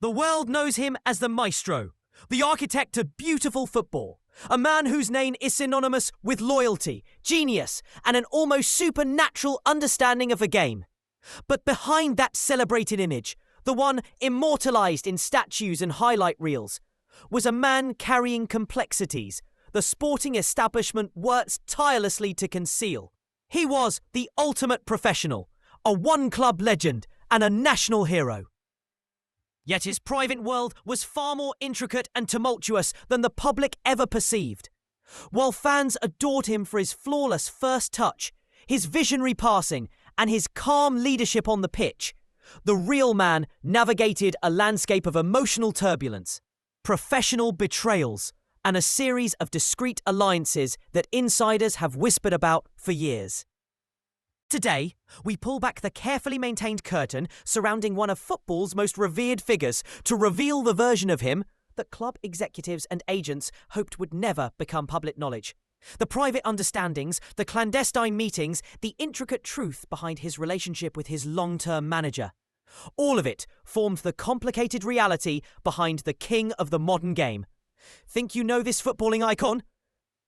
The world knows him as the maestro, the architect of beautiful football, a man whose name is synonymous with loyalty, genius, and an almost supernatural understanding of the game. But behind that celebrated image, the one immortalized in statues and highlight reels, was a man carrying complexities the sporting establishment works tirelessly to conceal. He was the ultimate professional, a one-club legend, and a national hero. Yet his private world was far more intricate and tumultuous than the public ever perceived. While fans adored him for his flawless first touch, his visionary passing, and his calm leadership on the pitch, the real man navigated a landscape of emotional turbulence, professional betrayals, and a series of discreet alliances that insiders have whispered about for years. Today, we pull back the carefully maintained curtain surrounding one of football's most revered figures to reveal the version of him that club executives and agents hoped would never become public knowledge. The private understandings, the clandestine meetings, the intricate truth behind his relationship with his long-term manager. All of it formed the complicated reality behind the king of the modern game. Think you know this footballing icon?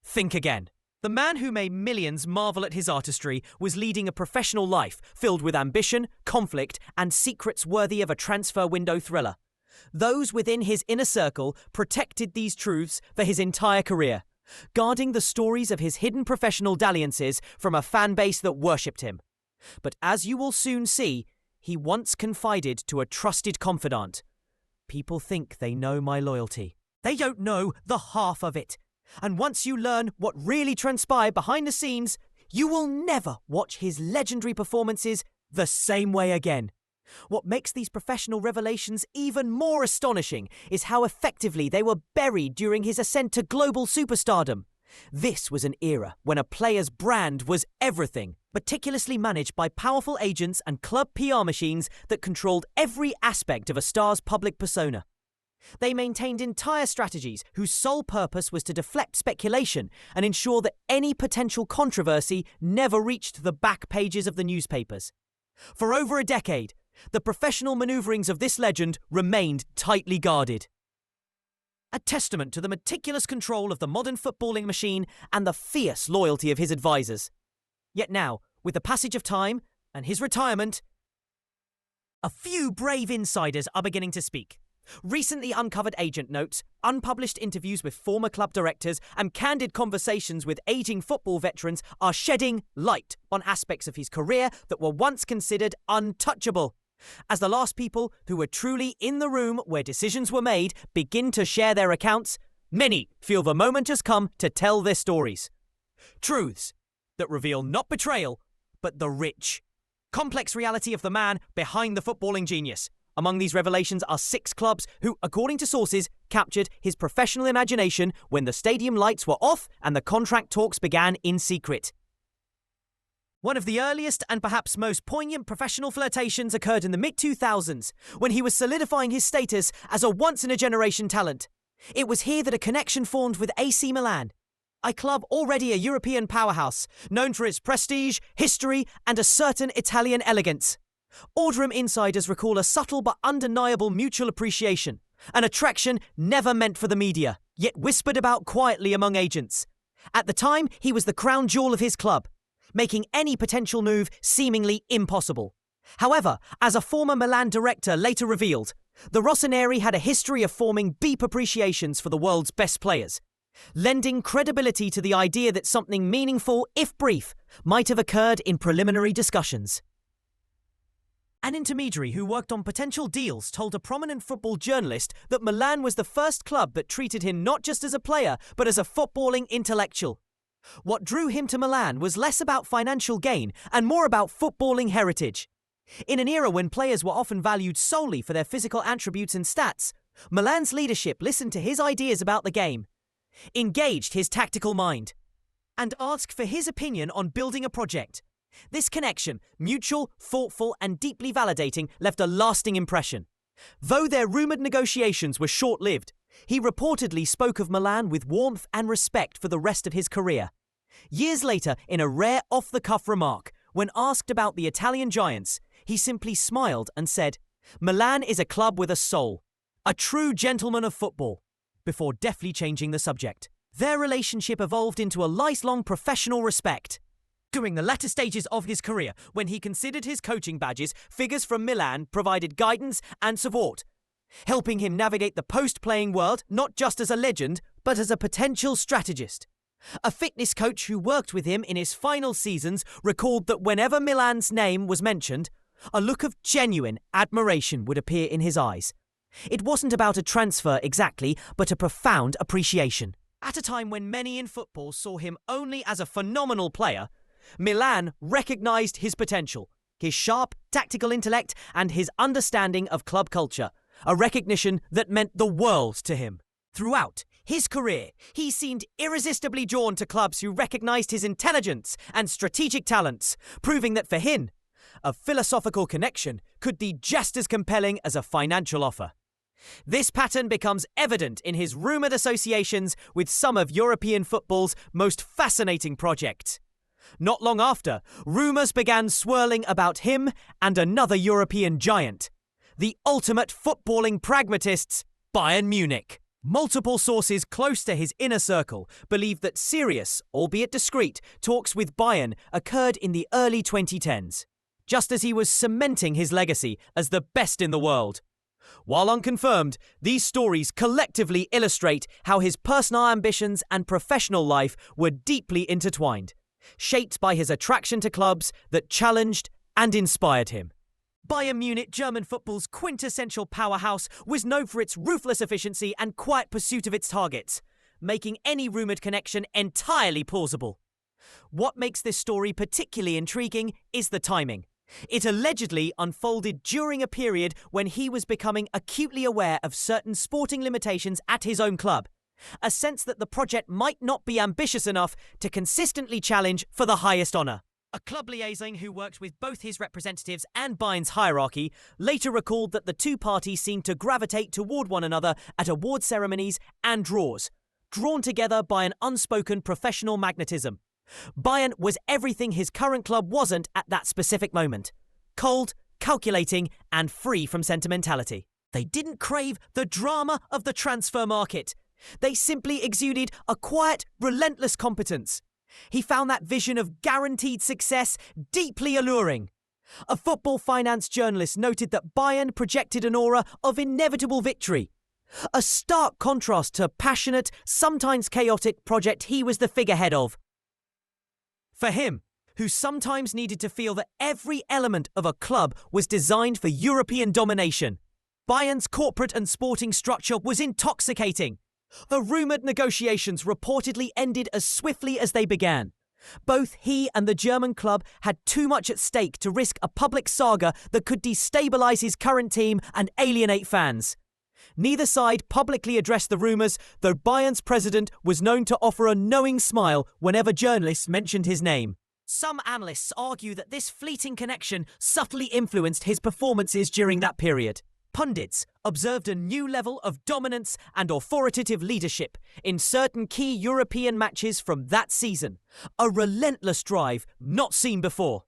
Think again. The man who made millions marvel at his artistry was leading a professional life filled with ambition, conflict, and secrets worthy of a transfer window thriller. Those within his inner circle protected these truths for his entire career, guarding the stories of his hidden professional dalliances from a fan base that worshipped him. But as you will soon see, he once confided to a trusted confidant. People think they know my loyalty. They don't know the half of it. And once you learn what really transpired behind the scenes, you will never watch his legendary performances the same way again. What makes these professional revelations even more astonishing is how effectively they were buried during his ascent to global superstardom. This was an era when a player's brand was everything, meticulously managed by powerful agents and club PR machines that controlled every aspect of a star's public persona. They maintained entire strategies whose sole purpose was to deflect speculation and ensure that any potential controversy never reached the back pages of the newspapers. For over a decade, the professional maneuverings of this legend remained tightly guarded. A testament to the meticulous control of the modern footballing machine and the fierce loyalty of his advisors. Yet now, with the passage of time and his retirement, a few brave insiders are beginning to speak. Recently uncovered agent notes, unpublished interviews with former club directors, and candid conversations with aging football veterans are shedding light on aspects of his career that were once considered untouchable. As the last people who were truly in the room where decisions were made begin to share their accounts, many feel the moment has come to tell their stories. Truths that reveal not betrayal, but the rich, complex reality of the man behind the footballing genius. Among these revelations are 6 clubs who, according to sources, captured his professional imagination when the stadium lights were off and the contract talks began in secret. One of the earliest and perhaps most poignant professional flirtations occurred in the mid-2000s, when he was solidifying his status as a once-in-a-generation talent. It was here that a connection formed with AC Milan, a club already a European powerhouse, known for its prestige, history, and a certain Italian elegance. Aldrum insiders recall a subtle but undeniable mutual appreciation, an attraction never meant for the media, yet whispered about quietly among agents. At the time, he was the crown jewel of his club, making any potential move seemingly impossible. However, as a former Milan director later revealed, the Rossoneri had a history of forming deep appreciations for the world's best players, lending credibility to the idea that something meaningful, if brief, might have occurred in preliminary discussions. An intermediary who worked on potential deals told a prominent football journalist that Milan was the first club that treated him not just as a player, but as a footballing intellectual. What drew him to Milan was less about financial gain and more about footballing heritage. In an era when players were often valued solely for their physical attributes and stats, Milan's leadership listened to his ideas about the game, engaged his tactical mind, and asked for his opinion on building a project. This connection, mutual, thoughtful, and deeply validating, left a lasting impression. Though their rumoured negotiations were short-lived, he reportedly spoke of Milan with warmth and respect for the rest of his career. Years later, in a rare off-the-cuff remark, when asked about the Italian giants, he simply smiled and said, "Milan is a club with a soul. A true gentleman of football, before deftly changing the subject. Their relationship evolved into a lifelong professional respect. During the latter stages of his career, when he considered his coaching badges, figures from Milan provided guidance and support, helping him navigate the post-playing world not just as a legend, but as a potential strategist. A fitness coach who worked with him in his final seasons recalled that whenever Milan's name was mentioned, a look of genuine admiration would appear in his eyes. It wasn't about a transfer exactly, but a profound appreciation. At a time when many in football saw him only as a phenomenal player, Milan recognised his potential, his sharp tactical intellect and his understanding of club culture, a recognition that meant the world to him. Throughout his career, he seemed irresistibly drawn to clubs who recognised his intelligence and strategic talents, proving that for him, a philosophical connection could be just as compelling as a financial offer. This pattern becomes evident in his rumoured associations with some of European football's most fascinating projects. Not long after, rumours began swirling about him and another European giant, the ultimate footballing pragmatists, Bayern Munich. Multiple sources close to his inner circle believe that serious, albeit discreet, talks with Bayern occurred in the early 2010s, just as he was cementing his legacy as the best in the world. While unconfirmed, these stories collectively illustrate how his personal ambitions and professional life were deeply intertwined, shaped by his attraction to clubs that challenged and inspired him. Bayern Munich, German football's quintessential powerhouse, was known for its ruthless efficiency and quiet pursuit of its targets, making any rumoured connection entirely plausible. What makes this story particularly intriguing is the timing. It allegedly unfolded during a period when he was becoming acutely aware of certain sporting limitations at his own club, a sense that the project might not be ambitious enough to consistently challenge for the highest honour. A club liaison who worked with both his representatives and Bayern's hierarchy later recalled that the two parties seemed to gravitate toward one another at award ceremonies and draws, drawn together by an unspoken professional magnetism. Bayern was everything his current club wasn't at that specific moment: cold, calculating, and free from sentimentality. They didn't crave the drama of the transfer market. They simply exuded a quiet, relentless competence. He found that vision of guaranteed success deeply alluring. A football finance journalist noted that Bayern projected an aura of inevitable victory, a stark contrast to passionate, sometimes chaotic project he was the figurehead of. For him, who sometimes needed to feel that every element of a club was designed for European domination, Bayern's corporate and sporting structure was intoxicating. The rumoured negotiations reportedly ended as swiftly as they began. Both he and the German club had too much at stake to risk a public saga that could destabilise his current team and alienate fans. Neither side publicly addressed the rumours, though Bayern's president was known to offer a knowing smile whenever journalists mentioned his name. Some analysts argue that this fleeting connection subtly influenced his performances during that period. Pundits observed a new level of dominance and authoritative leadership in certain key European matches from that season, a relentless drive not seen before.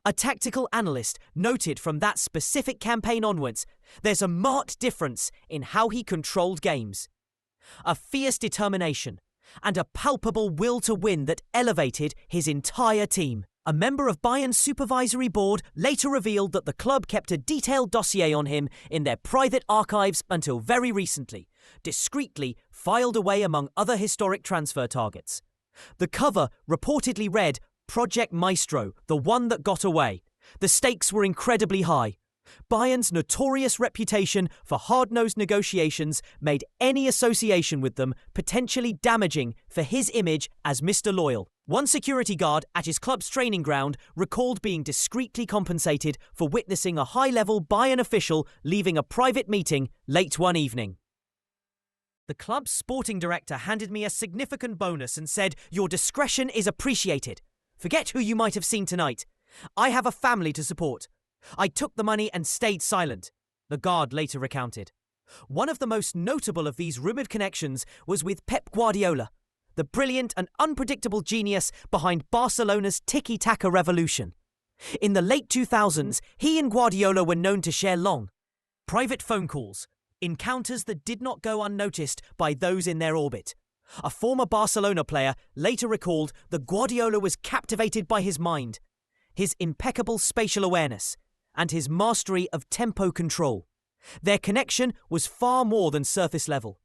A tactical analyst noted from that specific campaign onwards, there's a marked difference in how he controlled games. A fierce determination and a palpable will to win that elevated his entire team. A member of Bayern's supervisory board later revealed that the club kept a detailed dossier on him in their private archives until very recently, discreetly filed away among other historic transfer targets. The cover reportedly read, Project Maestro, the one that got away. The stakes were incredibly high. Bayern's notorious reputation for hard-nosed negotiations made any association with them potentially damaging for his image as Mr. Loyal. One security guard at his club's training ground recalled being discreetly compensated for witnessing a high-level Bayern official leaving a private meeting late one evening. The club's sporting director handed me a significant bonus and said, "Your discretion is appreciated. Forget who you might have seen tonight. I have a family to support. I took the money and stayed silent," the guard later recounted. One of the most notable of these rumoured connections was with Pep Guardiola, the brilliant and unpredictable genius behind Barcelona's tiki-taka revolution. In the late 2000s, he and Guardiola were known to share long, private phone calls, encounters that did not go unnoticed by those in their orbit. A former Barcelona player later recalled that Guardiola was captivated by his mind, his impeccable spatial awareness, and his mastery of tempo control. Their connection was far more than surface level.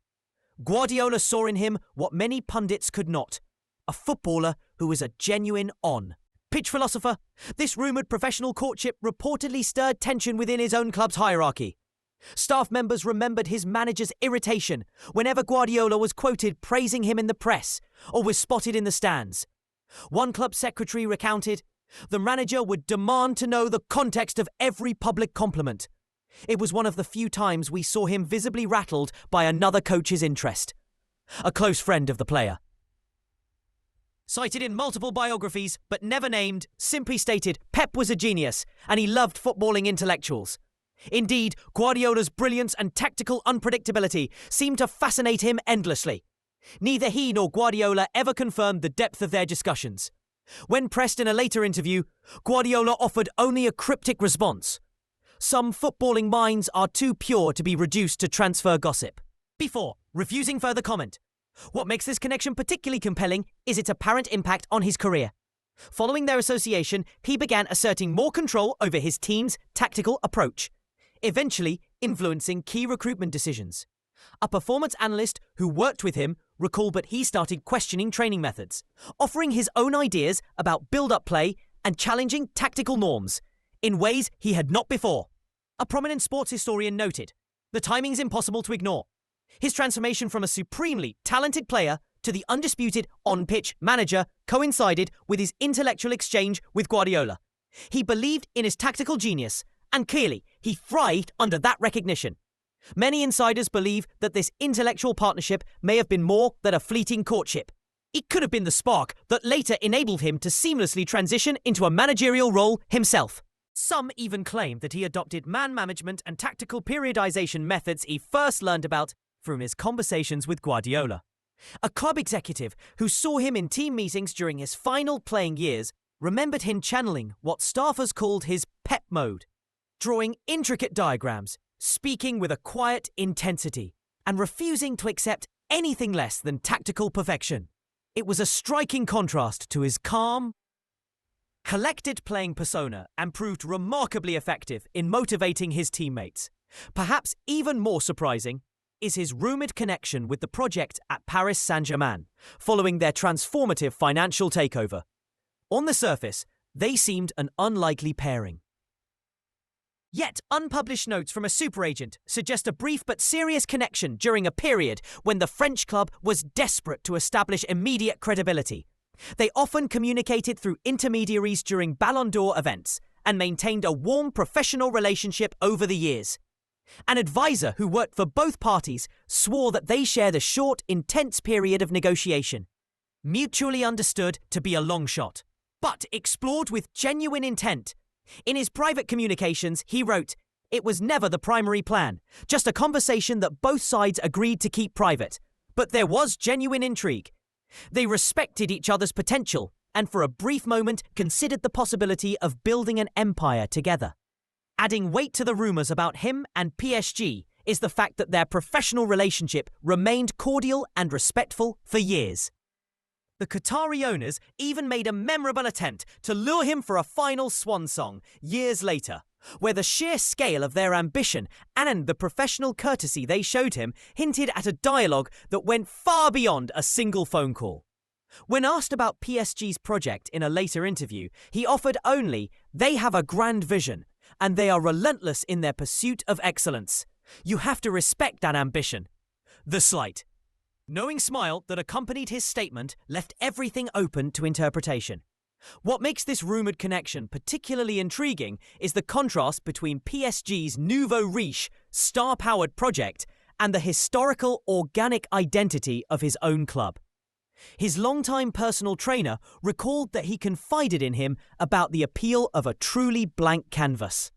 Guardiola saw in him what many pundits could not: a footballer who was a genuine pitch philosopher. This rumoured professional courtship reportedly stirred tension within his own club's hierarchy. Staff members remembered his manager's irritation whenever Guardiola was quoted praising him in the press or was spotted in the stands. One club secretary recounted, "The manager would demand to know the context of every public compliment. It was one of the few times we saw him visibly rattled by another coach's interest." A close friend of the player, cited in multiple biographies but never named, simply stated Pep was a genius and he loved footballing intellectuals. Indeed, Guardiola's brilliance and tactical unpredictability seemed to fascinate him endlessly. Neither he nor Guardiola ever confirmed the depth of their discussions. When pressed in a later interview, Guardiola offered only a cryptic response: "Some footballing minds are too pure to be reduced to transfer gossip," before refusing further comment. What makes this connection particularly compelling is its apparent impact on his career. Following their association, he began asserting more control over his team's tactical approach, eventually influencing key recruitment decisions. A performance analyst who worked with him recalled that he started questioning training methods, offering his own ideas about build-up play and challenging tactical norms in ways he had not before. A prominent sports historian noted, "The timing's impossible to ignore. His transformation from a supremely talented player to the undisputed on-pitch manager coincided with his intellectual exchange with Guardiola. He believed in his tactical genius, and clearly he thrived under that recognition." Many insiders believe that this intellectual partnership may have been more than a fleeting courtship. It could have been the spark that later enabled him to seamlessly transition into a managerial role himself. Some even claim that he adopted man management and tactical periodization methods he first learned about from his conversations with Guardiola. A club executive who saw him in team meetings during his final playing years remembered him channeling what staffers called his Pep mode, drawing intricate diagrams, speaking with a quiet intensity, and refusing to accept anything less than tactical perfection. It was a striking contrast to his calm, collected playing persona and proved remarkably effective in motivating his teammates. Perhaps even more surprising is his rumoured connection with the project at Paris Saint-Germain, following their transformative financial takeover. On the surface, they seemed an unlikely pairing. Yet, unpublished notes from a super agent suggest a brief but serious connection during a period when the French club was desperate to establish immediate credibility. They often communicated through intermediaries during Ballon d'Or events and maintained a warm professional relationship over the years. An advisor who worked for both parties swore that they shared a short, intense period of negotiation, mutually understood to be a long shot, but explored with genuine intent. In his private communications, he wrote, "It was never the primary plan, just a conversation that both sides agreed to keep private. But there was genuine intrigue. They respected each other's potential and for a brief moment considered the possibility of building an empire together." Adding weight to the rumours about him and PSG is the fact that their professional relationship remained cordial and respectful for years. The Qatari owners even made a memorable attempt to lure him for a final swan song years later, where the sheer scale of their ambition and the professional courtesy they showed him hinted at a dialogue that went far beyond a single phone call. When asked about PSG's project in a later interview, he offered only, "They have a grand vision, and they are relentless in their pursuit of excellence. You have to respect that ambition." The slight, knowing smile that accompanied his statement left everything open to interpretation. What makes this rumoured connection particularly intriguing is the contrast between PSG's nouveau riche, star-powered project and the historical, organic identity of his own club. His longtime personal trainer recalled that he confided in him about the appeal of a truly blank canvas.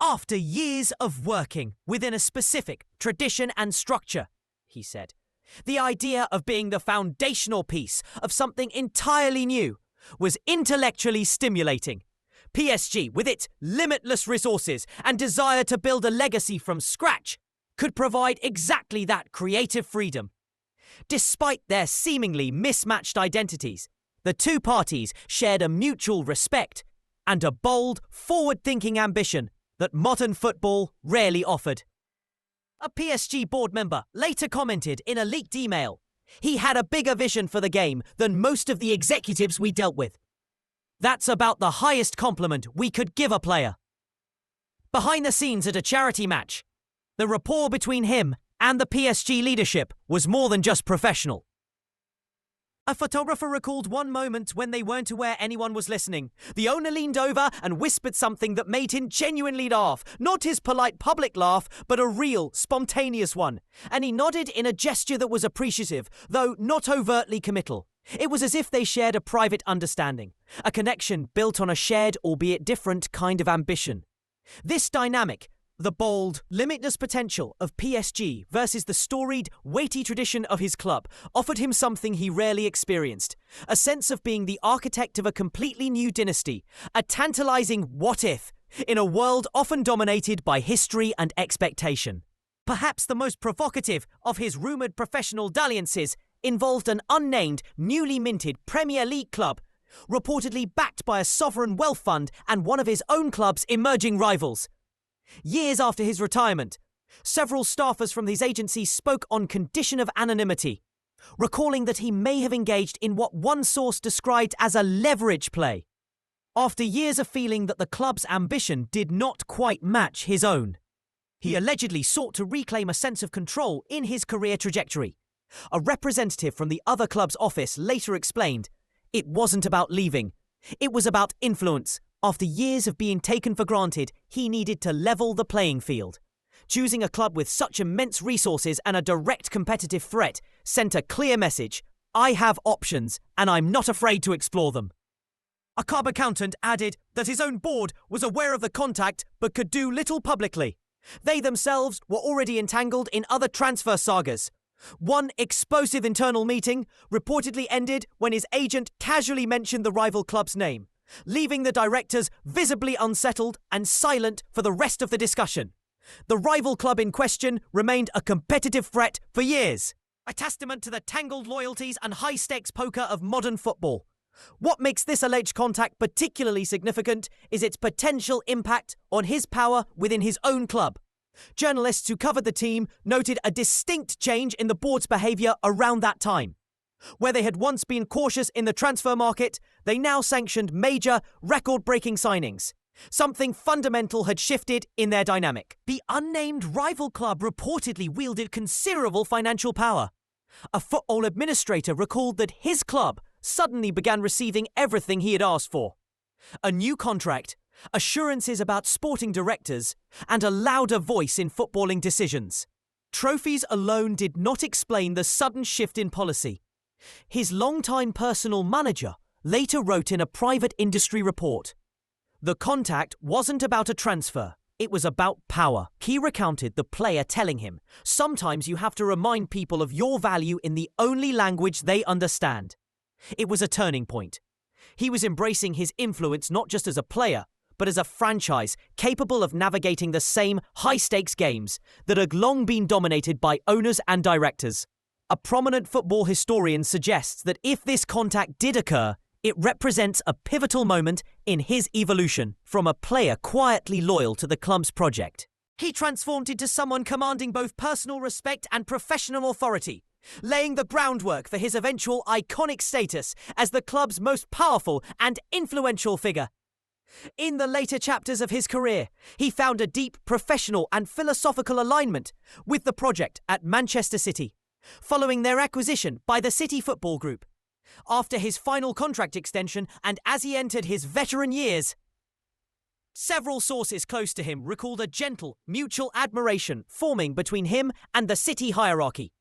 "After years of working within a specific tradition and structure," he said, "the idea of being the foundational piece of something entirely new was intellectually stimulating. PSG, with its limitless resources and desire to build a legacy from scratch, could provide exactly that creative freedom. Despite their seemingly mismatched identities, the two parties shared a mutual respect and a bold, forward-thinking ambition that modern football rarely offered. A PSG board member later commented in a leaked email, "He had a bigger vision for the game than most of the executives we dealt with. That's about the highest compliment we could give a player." Behind the scenes at a charity match, the rapport between him and the PSG leadership was more than just professional. A photographer recalled one moment when they weren't aware anyone was listening. The owner leaned over and whispered something that made him genuinely laugh. Not his polite public laugh, but a real, spontaneous one. And he nodded in a gesture that was appreciative, though not overtly committal. It was as if they shared a private understanding, a connection built on a shared, albeit different, kind of ambition. This dynamic, the bold, limitless potential of PSG versus the storied, weighty tradition of his club, offered him something he rarely experienced. A sense of being the architect of a completely new dynasty, a tantalizing what-if, in a world often dominated by history and expectation. Perhaps the most provocative of his rumoured professional dalliances involved an unnamed, newly minted Premier League club, reportedly backed by a sovereign wealth fund and one of his own club's emerging rivals. Years after his retirement, several staffers from these agencies spoke on condition of anonymity, recalling that he may have engaged in what one source described as a leverage play, after years of feeling that the club's ambition did not quite match his own. He allegedly sought to reclaim a sense of control in his career trajectory. A representative from the other club's office later explained, "It wasn't about leaving. It was about influence. After years of being taken for granted, he needed to level the playing field. Choosing a club with such immense resources and a direct competitive threat sent a clear message. I have options, and I'm not afraid to explore them." A club accountant added that his own board was aware of the contact but could do little publicly. They themselves were already entangled in other transfer sagas. One explosive internal meeting reportedly ended when his agent casually mentioned the rival club's name, leaving the directors visibly unsettled and silent for the rest of the discussion. The rival club in question remained a competitive threat for years, a testament to the tangled loyalties and high-stakes poker of modern football. What makes this alleged contact particularly significant is its potential impact on his power within his own club. Journalists who covered the team noted a distinct change in the board's behaviour around that time. Where they had once been cautious in the transfer market, they now sanctioned major, record-breaking signings. Something fundamental had shifted in their dynamic. The unnamed rival club reportedly wielded considerable financial power. A football administrator recalled that his club suddenly began receiving everything he had asked for. A new contract, assurances about sporting directors, and a louder voice in footballing decisions. Trophies alone did not explain the sudden shift in policy. His longtime personal manager later wrote in a private industry report, "The contact wasn't about a transfer, it was about power." He recounted the player telling him, "Sometimes you have to remind people of your value in the only language they understand." It was a turning point. He was embracing his influence not just as a player, but as a franchise capable of navigating the same high-stakes games that had long been dominated by owners and directors. A prominent football historian suggests that if this contact did occur, it represents a pivotal moment in his evolution from a player quietly loyal to the club's project. He transformed into someone commanding both personal respect and professional authority, laying the groundwork for his eventual iconic status as the club's most powerful and influential figure. In the later chapters of his career, he found a deep professional and philosophical alignment with the project at Manchester City, following their acquisition by the City Football Group. After his final contract extension and as he entered his veteran years, several sources close to him recalled a gentle, mutual admiration forming between him and the City hierarchy.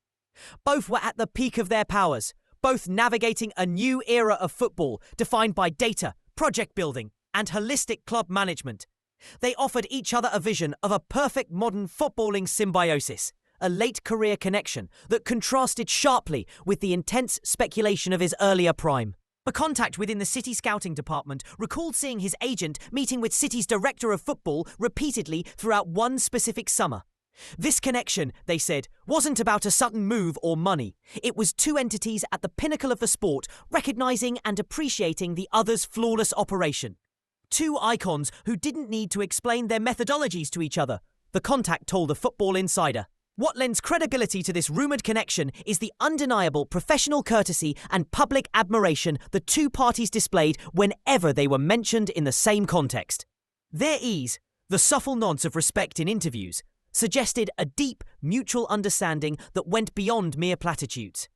Both were at the peak of their powers, both navigating a new era of football defined by data, project building, and holistic club management. They offered each other a vision of a perfect modern footballing symbiosis, a late-career connection that contrasted sharply with the intense speculation of his earlier prime. A contact within the City scouting department recalled seeing his agent meeting with City's director of football repeatedly throughout one specific summer. This connection, they said, wasn't about a sudden move or money. It was two entities at the pinnacle of the sport, recognising and appreciating the other's flawless operation. Two icons who didn't need to explain their methodologies to each other, the contact told a Football Insider. What lends credibility to this rumoured connection is the undeniable professional courtesy and public admiration the two parties displayed whenever they were mentioned in the same context. Their ease, the subtle nods of respect in interviews, suggested a deep, mutual understanding that went beyond mere platitudes.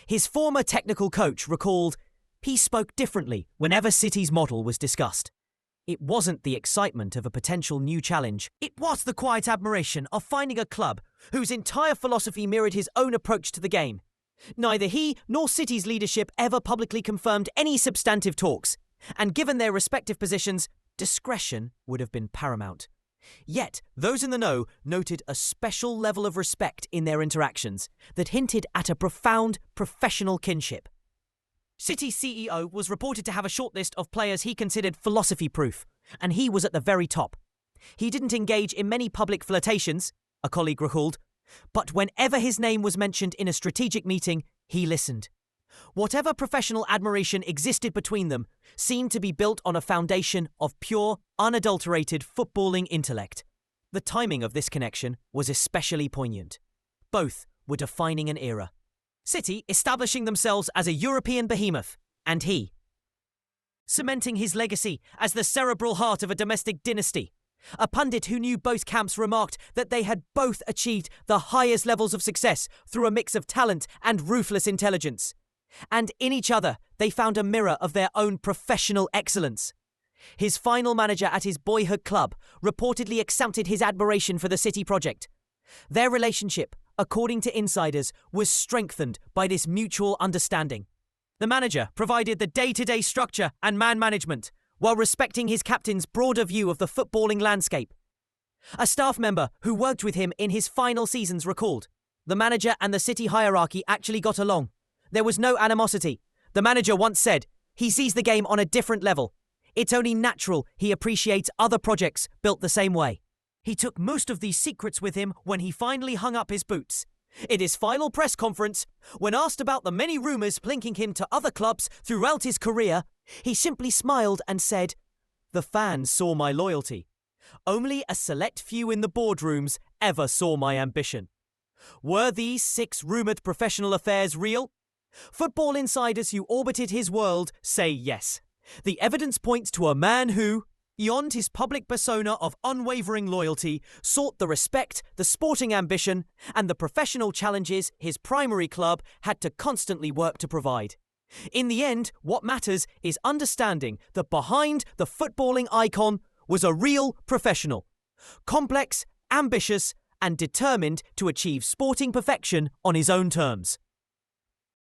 His former technical coach recalled, he spoke differently whenever City's model was discussed. It wasn't the excitement of a potential new challenge. It was the quiet admiration of finding a club whose entire philosophy mirrored his own approach to the game. Neither he nor City's leadership ever publicly confirmed any substantive talks, and given their respective positions, discretion would have been paramount. Yet, those in the know noted a special level of respect in their interactions that hinted at a profound professional kinship. City's CEO was reported to have a shortlist of players he considered philosophy-proof, and he was at the very top. He didn't engage in many public flirtations, a colleague recalled, but whenever his name was mentioned in a strategic meeting, he listened. Whatever professional admiration existed between them seemed to be built on a foundation of pure, unadulterated footballing intellect. The timing of this connection was especially poignant. Both were defining an era. City establishing themselves as a European behemoth, and he cementing his legacy as the cerebral heart of a domestic dynasty. A pundit who knew both camps remarked that they had both achieved the highest levels of success through a mix of talent and ruthless intelligence. And in each other, they found a mirror of their own professional excellence. His final manager at his boyhood club reportedly accepted his admiration for the City project. Their relationship, according to insiders, was strengthened by this mutual understanding. The manager provided the day-to-day structure and man management, while respecting his captain's broader view of the footballing landscape. A staff member who worked with him in his final seasons recalled, the manager and the City hierarchy actually got along. There was no animosity. The manager once said, he sees the game on a different level. It's only natural he appreciates other projects built the same way. He took most of these secrets with him when he finally hung up his boots. In his final press conference, when asked about the many rumours linking him to other clubs throughout his career, he simply smiled and said, "The fans saw my loyalty. Only a select few in the boardrooms ever saw my ambition." Were these 6 rumoured professional affairs real? Football insiders who orbited his world say yes. The evidence points to a man who, beyond his public persona of unwavering loyalty, sought the respect, the sporting ambition, and the professional challenges his primary club had to constantly work to provide. In the end, what matters is understanding that behind the footballing icon was a real professional, complex, ambitious, and determined to achieve sporting perfection on his own terms.